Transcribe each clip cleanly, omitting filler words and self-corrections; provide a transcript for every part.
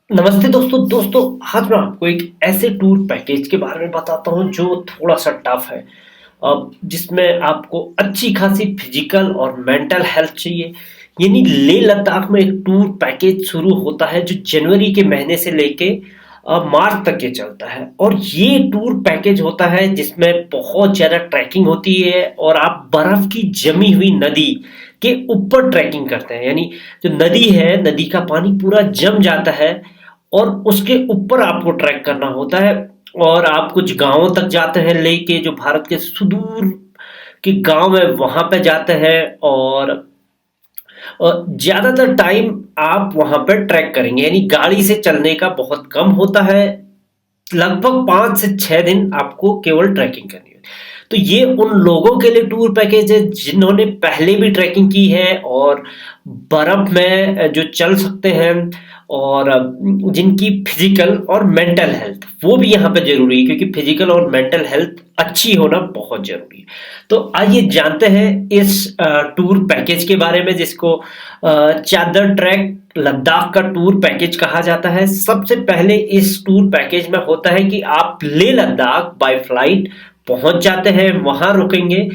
नमस्ते दोस्तों आज मैं आपको एक ऐसे टूर पैकेज के बारे में बताता हूँ जो थोड़ा सा टफ है। जिसमें आपको अच्छी खासी फिजिकल और मेंटल हेल्थ चाहिए। यानी लेह लद्दाख में एक टूर पैकेज शुरू होता है जो जनवरी के महीने से लेके मार्च तक ये चलता है। और ये टूर पैकेज होता है जिसमें बहुत ज़्यादा ट्रैकिंग होती है और आप बर्फ की जमी हुई नदी के ऊपर ट्रैकिंग करते हैं। यानी जो नदी है, नदी का पानी पूरा जम जाता है और उसके ऊपर आपको ट्रैक करना होता है। और आप कुछ गांवों तक जाते हैं, लेके जो भारत के सुदूर के गांव है वहां पे जाते हैं। और ज्यादातर टाइम आप वहां पर ट्रैक करेंगे, यानी गाड़ी से चलने का बहुत कम होता है। लगभग 5 से 6 दिन आपको केवल ट्रैकिंग करनी है। तो ये उन लोगों के लिए टूर पैकेज है जिन्होंने पहले भी ट्रैकिंग की है और बर्फ में जो चल सकते हैं। और जिनकी फिजिकल और मेंटल हेल्थ वो भी यहाँ पे जरूरी है, क्योंकि फिजिकल और मेंटल हेल्थ अच्छी होना बहुत जरूरी है। तो आइए जानते हैं इस टूर पैकेज के बारे में, जिसको चादर ट्रैक लद्दाख का टूर पैकेज कहा जाता है। सबसे पहले इस टूर पैकेज में होता है कि आप लेह लद्दाख बाय फ्लाइट पहुंच जाते हैं, वहां रुकेंगे।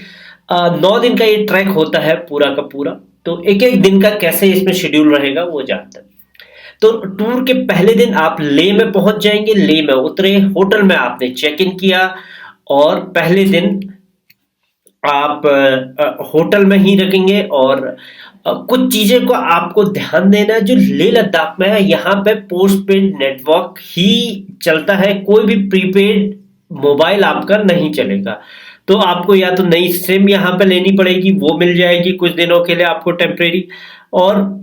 9 दिन का ये ट्रैक होता है पूरा का पूरा। तो एक एक दिन का कैसे इसमें शेड्यूल रहेगा वो जानते हैं। तो टूर के पहले दिन आप लेह में पहुंच जाएंगे, लेह में उतरे, होटल में आपने चेक इन किया और पहले दिन आप होटल में ही रखेंगे। और कुछ चीजें को आपको ध्यान देना है जो लेह लद्दाख में है। यहाँ पे पोस्ट पेड नेटवर्क ही चलता है, कोई भी प्रीपेड मोबाइल आपका नहीं चलेगा। तो आपको या तो नई सिम यहाँ पे लेनी पड़ेगी, वो मिल जाएगी कुछ दिनों के लिए आपको टेम्परेरी। और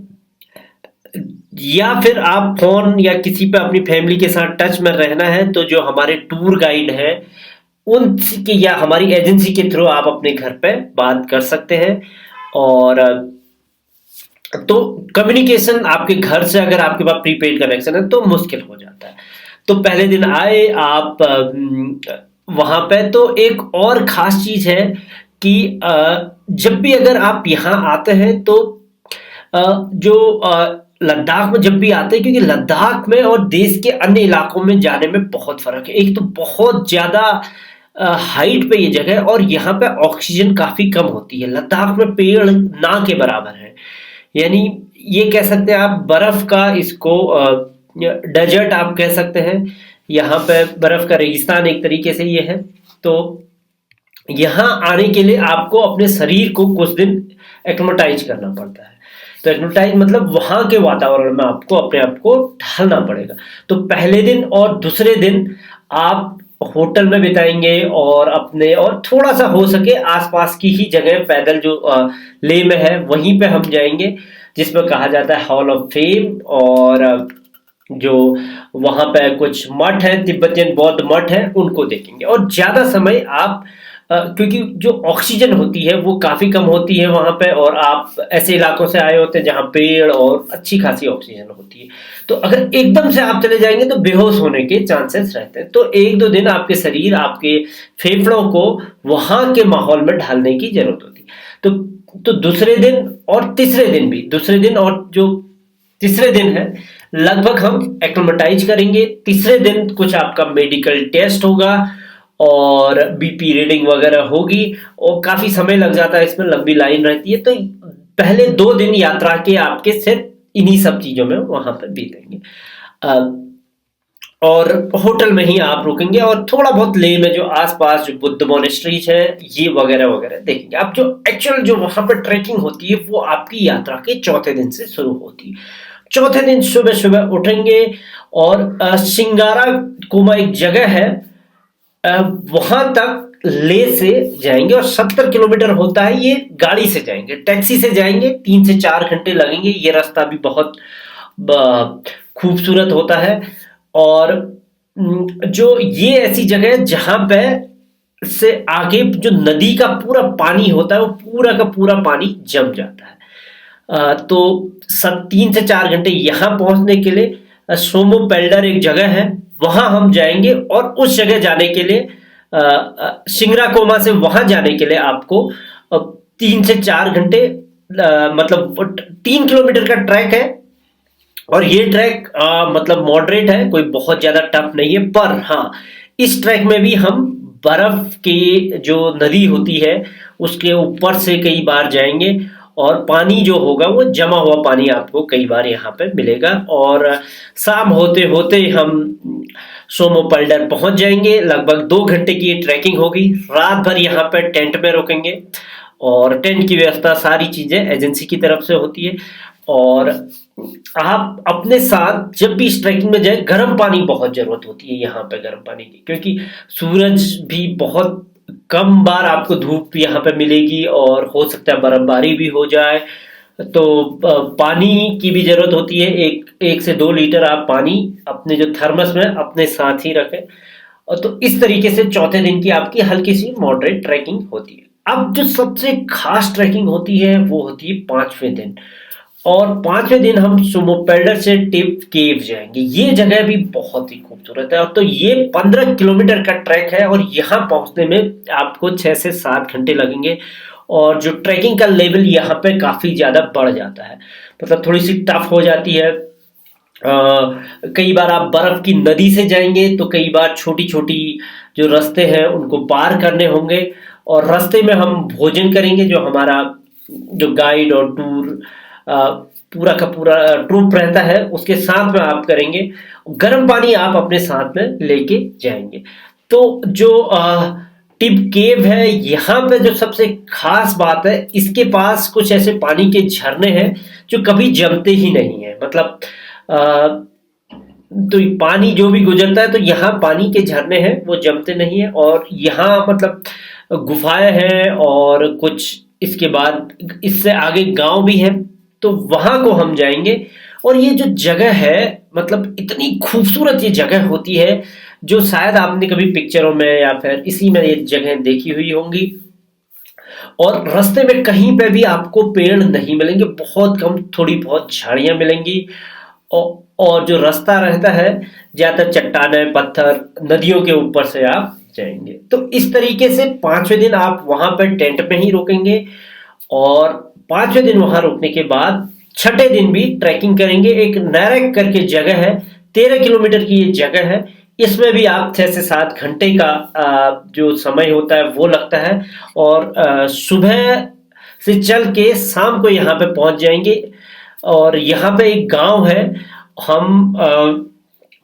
या फिर आप फोन या किसी पे अपनी फैमिली के साथ टच में रहना है तो जो हमारे टूर गाइड है उनकी या हमारी एजेंसी के थ्रू आप अपने घर पे बात कर सकते हैं। और तो कम्युनिकेशन आपके घर से अगर आपके पास प्रीपेड कनेक्शन है तो मुश्किल हो जाता है। तो पहले दिन आए आप वहां पे, तो एक और खास चीज है कि जब भी अगर आप यहाँ आते हैं तो जो लद्दाख में जब भी आते हैं, क्योंकि लद्दाख में और देश के अन्य इलाकों में जाने में बहुत फर्क है। एक तो बहुत ज्यादा हाइट पे ये जगह है और यहाँ पे ऑक्सीजन काफी कम होती है। लद्दाख में पेड़ ना के बराबर है। यानी ये कह सकते हैं आप बर्फ का इसको डेजर्ट आप कह सकते हैं। यहाँ पे बर्फ का रेगिस्तान एक तरीके से ये है। तो यहाँ आने के लिए आपको अपने शरीर को कुछ दिन एक्लिमेटाइज करना पड़ता है। तो एक्लिमेटाइज मतलब वहां के वातावरण में आपको अपने आप को ढालना पड़ेगा। तो पहले दिन और दूसरे दिन आप होटल में बिताएंगे और अपने और थोड़ा सा हो सके आसपास की ही जगह पैदल जो लेह में है वहीं पे हम जाएंगे, जिसमें कहा जाता है हॉल ऑफ फेम। और जो वहां पे कुछ मठ है, तिब्बतियन बौद्ध मठ है, उनको देखेंगे। और ज्यादा समय आप क्योंकि जो ऑक्सीजन होती है वो काफी कम होती है वहां पे, और आप ऐसे इलाकों से आए होते हैं जहां पेड़ और अच्छी खासी ऑक्सीजन होती है। तो अगर एकदम से आप चले जाएंगे तो बेहोश होने के चांसेस रहते हैं। तो 1-2 दिन आपके शरीर, आपके फेफड़ों को वहां के माहौल में ढालने की जरूरत होती है। तो दूसरे दिन और तीसरे दिन भी, दूसरे दिन और जो तीसरे दिन है लगभग हम एक्लिमेटाइज करेंगे। तीसरे दिन कुछ आपका मेडिकल टेस्ट होगा और बीपी रीडिंग वगैरह होगी और काफी समय लग जाता है, इसमें लंबी लाइन रहती है। तो पहले 2 दिन यात्रा के आपके सिर्फ इन्हीं सब चीजों में वहां पर बीतेंगे। और होटल में ही आप रुकेंगे और थोड़ा बहुत लेह में जो आसपास जो बुद्ध मोनेस्ट्रीज है ये वगैरह वगैरह देखेंगे। अब जो एक्चुअल जो वहां पर ट्रैकिंग होती है वो आपकी यात्रा के चौथे दिन से शुरू होती है। चौथे दिन सुबह सुबह उठेंगे और सिंगारा कोमा एक जगह है, वहां तक ले से जाएंगे। और 70 किलोमीटर होता है, ये गाड़ी से जाएंगे। टैक्सी से जाएंगे 3 से 4 घंटे लगेंगे। ये रास्ता भी बहुत खूबसूरत होता है। और जो ये ऐसी जगह है जहां पे से आगे जो नदी का पूरा पानी होता है वो पूरा का पूरा पानी जम जाता है। तो 3 से 4 घंटे यहाँ पहुंचने के लिए सोमो पेल्डर एक जगह है, वहां हम जाएंगे। और उस जगह जाने के लिए सिंगरा कोमा से वहां जाने के लिए आपको 3 से 4 घंटे, मतलब 3 किलोमीटर का ट्रैक है। और ये ट्रैक मतलब मॉडरेट है, कोई बहुत ज्यादा टफ नहीं है। पर हाँ, इस ट्रैक में भी हम बर्फ की जो नदी होती है उसके ऊपर से कई बार जाएंगे, और पानी जो होगा वो जमा हुआ पानी आपको कई बार यहाँ पे मिलेगा। और शाम होते होते हम सोमो पल्डर पहुंच जाएंगे। लगभग 2 घंटे की ये ट्रैकिंग होगी। रात भर यहाँ पे टेंट में रुकेंगे, और टेंट की व्यवस्था सारी चीजें एजेंसी की तरफ से होती है। और आप अपने साथ जब भी इस ट्रैकिंग में जाए, गर्म पानी बहुत जरूरत होती है यहाँ पे, गर्म पानी की, क्योंकि सूरज भी बहुत कम बार आपको धूप यहाँ पे मिलेगी, और हो सकता है बर्फबारी भी हो जाए। तो पानी की भी जरूरत होती है। 1 से 2 लीटर आप पानी अपने जो थर्मस में अपने साथ ही रखें। और तो इस तरीके से चौथे दिन की आपकी हल्की सी मॉडरेट ट्रैकिंग होती है। अब जो सबसे खास ट्रैकिंग होती है वो होती है 5वें दिन। और 5वें दिन हम सुमो पेल्डर से टिप केव जाएंगे। ये जगह भी बहुत ही खूबसूरत है। और तो ये 15 किलोमीटर का ट्रैक है, और यहाँ पहुंचने में आपको 6 से 7 घंटे लगेंगे। और जो ट्रैकिंग का लेवल यहाँ पे काफी ज्यादा बढ़ जाता है, मतलब थोड़ी सी टफ हो जाती है। कई बार आप बर्फ की नदी से जाएंगे, तो कई बार छोटी छोटी जो रास्ते हैं उनको पार करने होंगे। और रास्ते में हम भोजन करेंगे, जो हमारा जो गाइड और टूर पूरा का पूरा ट्रूप रहता है उसके साथ में आप करेंगे। गर्म पानी आप अपने साथ में लेके जाएंगे। तो जो टिप केव है, यहाँ पे जो सबसे खास बात है, इसके पास कुछ ऐसे पानी के झरने हैं जो कभी जमते ही नहीं है। मतलब अ, तो पानी जो भी गुजरता है, तो यहाँ पानी के झरने हैं वो जमते नहीं है। और यहाँ मतलब गुफाएं हैं, और कुछ इसके बाद इससे आगे गांव भी है, तो वहां को हम जाएंगे। और ये जो जगह है, मतलब इतनी खूबसूरत ये जगह होती है, जो शायद आपने कभी पिक्चरों में या फिर इसी में ये जगह देखी हुई होंगी। और रास्ते में कहीं पे भी आपको पेड़ नहीं मिलेंगे, बहुत कम थोड़ी बहुत झाड़ियां मिलेंगी। और जो रास्ता रहता है, ज्यादातर चट्टानें पत्थर नदियों के ऊपर से आप जाएंगे। तो इस तरीके से 5वें दिन आप वहां पर टेंट में ही रुकेंगे। और 5वें दिन वहां रुकने के बाद छठे दिन भी ट्रैकिंग करेंगे। एक नैरेक करके जगह है, 13 किलोमीटर की ये जगह है। इसमें भी आप 6 से 7 घंटे का जो समय होता है वो लगता है। और सुबह से चल के शाम को यहाँ पे पहुंच जाएंगे। और यहाँ पे एक गांव है, हम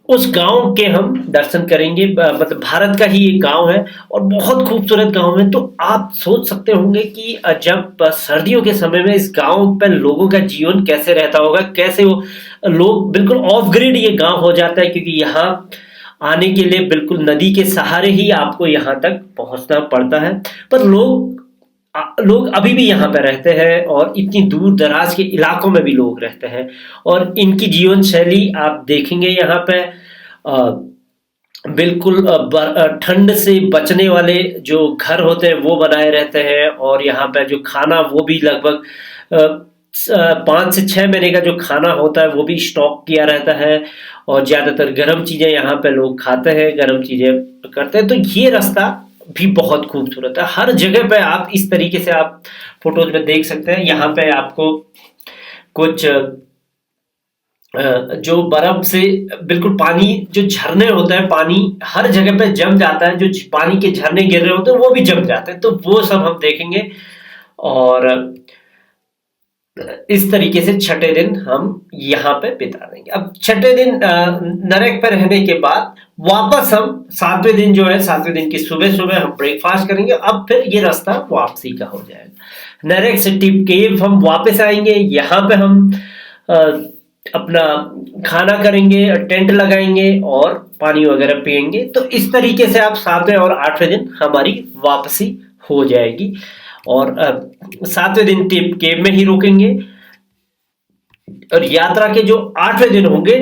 उस गांव के हम दर्शन करेंगे। मतलब भारत का ही एक गांव है, और बहुत खूबसूरत गांव है। तो आप सोच सकते होंगे कि जब सर्दियों के समय में इस गांव पर लोगों का जीवन कैसे रहता होगा, कैसे वो लोग बिल्कुल ऑफ ग्रिड ये गांव हो जाता है, क्योंकि यहाँ आने के लिए बिल्कुल नदी के सहारे ही आपको यहाँ तक पहुंचना पड़ता है। पर लोग अभी भी यहाँ पे रहते हैं, और इतनी दूर दराज के इलाकों में भी लोग रहते हैं। और इनकी जीवन शैली आप देखेंगे यहाँ पे बिल्कुल ठंड से बचने वाले जो घर होते हैं वो बनाए रहते हैं। और यहाँ पे जो खाना वो भी लगभग 5 से 6 महीने का जो खाना होता है वो भी स्टॉक किया रहता है। और ज्यादातर गर्म चीजें यहाँ पे लोग खाते हैं, गर्म चीजें करते हैं। तो ये रास्ता भी बहुत खूबसूरत है। हर जगह पे आप इस तरीके से आप फोटोज में देख सकते हैं। यहाँ पे आपको कुछ जो बर्फ से बिल्कुल पानी, जो झरने होते हैं, पानी हर जगह पे जम जाता है। जो पानी के झरने गिर रहे होते हैं वो भी जम जाते हैं, तो वो सब हम देखेंगे। और इस तरीके से छठे दिन हम यहाँ पे बिता देंगे। अब छठे दिन नरक पर रहने के बाद वापस हम 7वें दिन जो है, 7वें दिन की सुबह सुबह हम ब्रेकफास्ट करेंगे। अब फिर ये रास्ता वापसी का हो जाएगा। नरक से टिप केव हम वापस आएंगे। यहाँ पे हम अ, अपना खाना करेंगे, टेंट लगाएंगे और पानी वगैरह पियेंगे। तो इस तरीके से आप 7वें और 8वें दिन हमारी वापसी हो जाएगी। और 7वें दिन टिप केव में ही रुकेंगे। और यात्रा के जो 8वें दिन होंगे,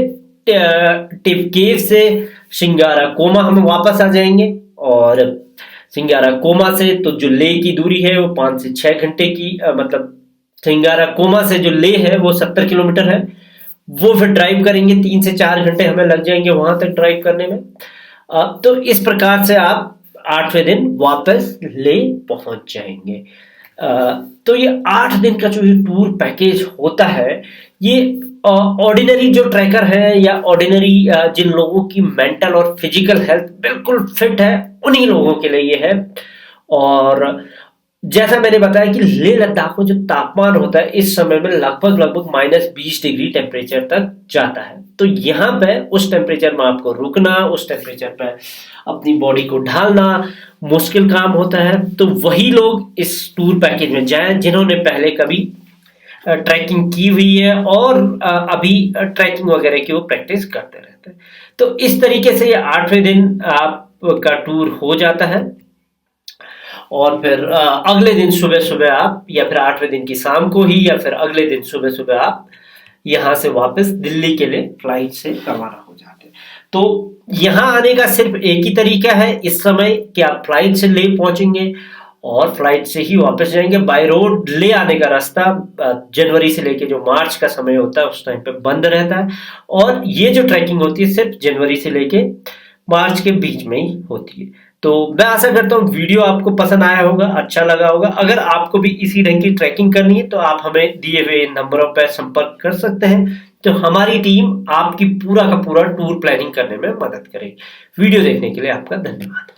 टिप केव से सिंगारा कोमा हम वापस आ जाएंगे। और सिंगारा कोमा से तो जो ले की दूरी है वो 5 से 6 घंटे की, मतलब सिंगारा कोमा से जो ले है वो 70 किलोमीटर है। वो फिर ड्राइव करेंगे, 3 से 4 घंटे हमें लग जाएंगे वहां तक ड्राइव करने में। तो इस प्रकार से आप 8वें दिन वापस ले पहुंच जाएंगे। तो ये 8 दिन का जो ये टूर पैकेज होता है, ये ऑर्डिनरी जो ट्रैकर हैं या ऑर्डिनरी जिन लोगों की मेंटल और फिजिकल हेल्थ बिल्कुल फिट है, उन्हीं लोगों के लिए ये है। और जैसा मैंने बताया कि लेह लद्दाख में जो तापमान होता है इस समय में लगभग लगभग -20 डिग्री टेम्परेचर तक जाता है। तो यहाँ पे उस टेम्परेचर में आपको रुकना, उस टेम्परेचर पे अपनी बॉडी को ढालना मुश्किल काम होता है। तो वही लोग इस टूर पैकेज में जाएं जिन्होंने पहले कभी ट्रैकिंग की हुई है और अभी ट्रैकिंग वगैरह की वो प्रैक्टिस करते रहते हैं। तो इस तरीके से ये 8वें दिन आपका टूर हो जाता है और फिर अगले दिन सुबह सुबह आप, या फिर 8वें दिन की शाम को ही, या फिर अगले दिन सुबह सुबह आप यहाँ से वापस दिल्ली के लिए फ्लाइट से रवाना हो जाते हैं। तो यहाँ आने का सिर्फ एक ही तरीका है इस समय कि आप फ्लाइट से लेह पहुंचेंगे और फ्लाइट से ही वापस जाएंगे। बाय रोड ले आने का रास्ता जनवरी से लेके जो मार्च का समय होता है उस टाइम पे बंद रहता है, और ये जो ट्रैकिंग होती है सिर्फ जनवरी से लेके मार्च के बीच में ही होती है। तो मैं आशा करता हूँ वीडियो आपको पसंद आया होगा, अच्छा लगा होगा। अगर आपको भी इसी ढंग की ट्रैकिंग करनी है तो आप हमें दिए हुए नंबरों पर संपर्क कर सकते हैं। तो हमारी टीम आपकी पूरा का पूरा टूर प्लानिंग करने में मदद करेगी। वीडियो देखने के लिए आपका धन्यवाद।